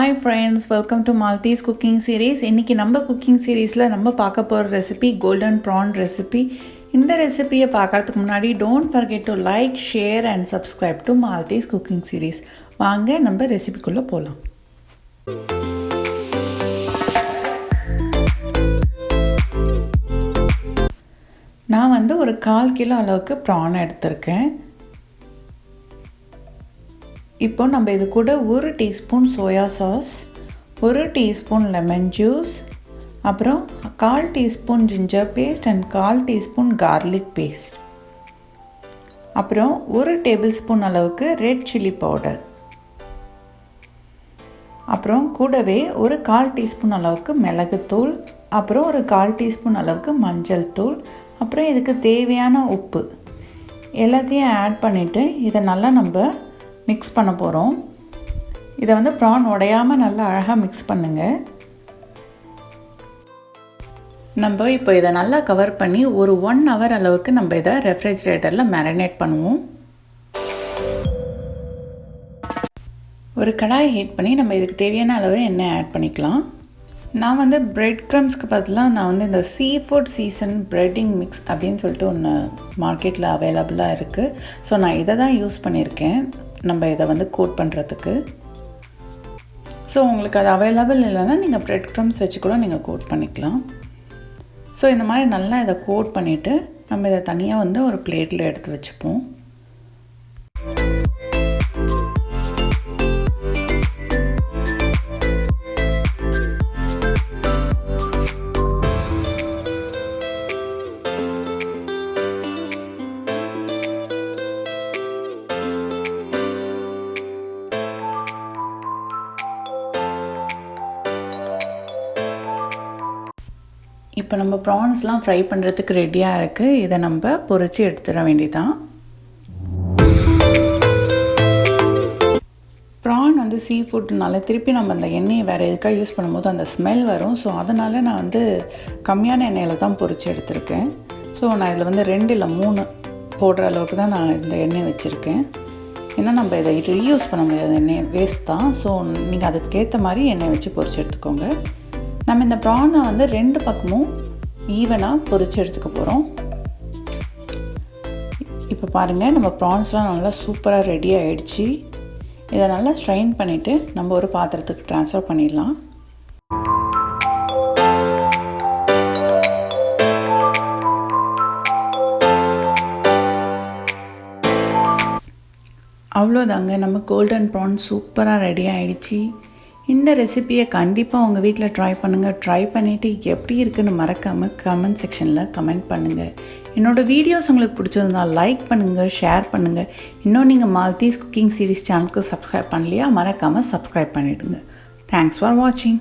Hi friends, welcome to Maltese cooking series. இன்னைக்கு நம்ம cooking seriesல நம்ம பார்க்க போற ரெசிபி golden prawn recipe. இந்த ரெசிபியை பார்க்கிறதுக்கு முன்னாடி don't forget to like, share and subscribe to Maltese cooking series. வாங்க நம்ம ரெசிபிக்குள்ள போலாம். நான் வந்து ஒரு 1/4 கிலோ அளவுக்கு prawn எடுத்துர்க்கேன். இப்போ நம்ம இது கூட 1 teaspoon soya sauce, 1 teaspoon lemon juice, அப்புறம் 1/4 teaspoon ginger paste and 1/4 teaspoon garlic paste, அப்புறம் 1 டேபிள் ஸ்பூன் அளவுக்கு ரெட் சில்லி பவுடர், அப்புறம் கூடவே ஒரு 1/4 டீஸ்பூன் அளவுக்கு மிளகுத்தூள், அப்புறம் ஒரு 1/4 டீஸ்பூன் அளவுக்கு மஞ்சள் தூள், அப்புறம் இதுக்கு தேவையான உப்பு எல்லாத்தையும் ஆட் பண்ணிவிட்டு இதை நல்லா நம்ம மிக்ஸ் பண்ண போகிறோம். இதை வந்து ப்ரான் உடையாமல் நல்லா அழகாக மிக்ஸ் பண்ணுங்கள். நம்ம இப்போ இதை நல்லா கவர் பண்ணி ஒரு 1 hour அளவுக்கு நம்ம இதை ரெஃப்ரிஜரேட்டரில் மேரினேட் பண்ணுவோம். ஒரு கடாயை ஹீட் பண்ணி நம்ம இதுக்கு தேவையான அளவு எண்ணெய் ஆட் பண்ணிக்கலாம். நான் வந்து பிரெட் க்ரம்ஸ்க்கு பதிலாக நான் வந்து இந்த சீ ஃபுட் சீசன் ப்ரெட்டிங் மிக்ஸ் அப்படின்னு சொல்லிட்டு ஒன்று மார்க்கெட்டில் அவைலபிளாக இருக்குது. ஸோ நான் இதை தான் யூஸ் பண்ணியிருக்கேன் நம்ம இதை வந்து கோட் பண்ணுறதுக்கு. ஸோ உங்களுக்கு அது அவைலபிள் இல்லைன்னா நீங்கள் பிரெட் க்ரம்ஸ் வச்சு கூட நீங்கள் கோட் பண்ணிக்கலாம். ஸோ இந்த மாதிரி நல்லா இதை கோட் பண்ணிவிட்டு நம்ம இதை தனியாக வந்து ஒரு பிளேட்டில் எடுத்து வச்சுப்போம். இப்போ நம்ம ப்ரான்ஸ்லாம் ஃப்ரை பண்ணுறதுக்கு ரெடியாக இருக்குது. இதை நம்ம பொரித்து எடுத்துட வேண்டியதான். ப்ரான் வந்து சீ ஃபுட்னால திருப்பி நம்ம அந்த எண்ணெயை வேறு எதுக்காக யூஸ் பண்ணும்போது அந்த ஸ்மெல் வரும். ஸோ அதனால் நான் வந்து கம்மியான எண்ணெயில் தான் பொரித்து எடுத்திருக்கேன். ஸோ நான் இதில் வந்து 2 இல்லை 3 போடுற அளவுக்கு தான் நான் இந்த எண்ணெய் வச்சுருக்கேன். ஏன்னா நம்ம இதை ரீயூஸ் பண்ண முடியாது, எண்ணெயை வேஸ்ட் தான். ஸோ நீங்கள் அதுக்கேற்ற மாதிரி எண்ணெய் வச்சு பொரித்து எடுத்துக்கோங்க. நம்ம இந்த ப்ரானை வந்து 2 பக்கமும் ஈவனாக பொரித்து எடுத்துக்க போகிறோம். இப்போ பாருங்கள், நம்ம ப்ரான்ஸ்லாம் நல்லா சூப்பராக ரெடி ஆகிடுச்சு. இதை நல்லா ஸ்ட்ரெயின் பண்ணிவிட்டு நம்ம ஒரு பாத்திரத்துக்கு ட்ரான்ஸ்ஃபர் பண்ணிடலாம். அவ்வளோதாங்க, நம்ம கோல்டன் ப்ரான் சூப்பராக ரெடி ஆகிடுச்சு. இந்த ரெசிபியை கண்டிப்பாக உங்கள் வீட்டில் ட்ரை பண்ணுங்கள். ட்ரை பண்ணிவிட்டு எப்படி இருக்குன்னு மறக்காமல் கமெண்ட் செக்ஷனில் கமெண்ட் பண்ணுங்கள். என்னோடய வீடியோஸ் உங்களுக்கு பிடிச்சிருந்தால் லைக் பண்ணுங்கள், ஷேர் பண்ணுங்கள். இன்னும் நீங்கள் மால்தீஸ் குக்கிங் சீரீஸ் சேனலுக்கு சப்ஸ்கிரைப் பண்ணலையா, மறக்காமல் சப்ஸ்கிரைப் பண்ணிவிடுங்க. தேங்க்ஸ் ஃபார் வாட்சிங்.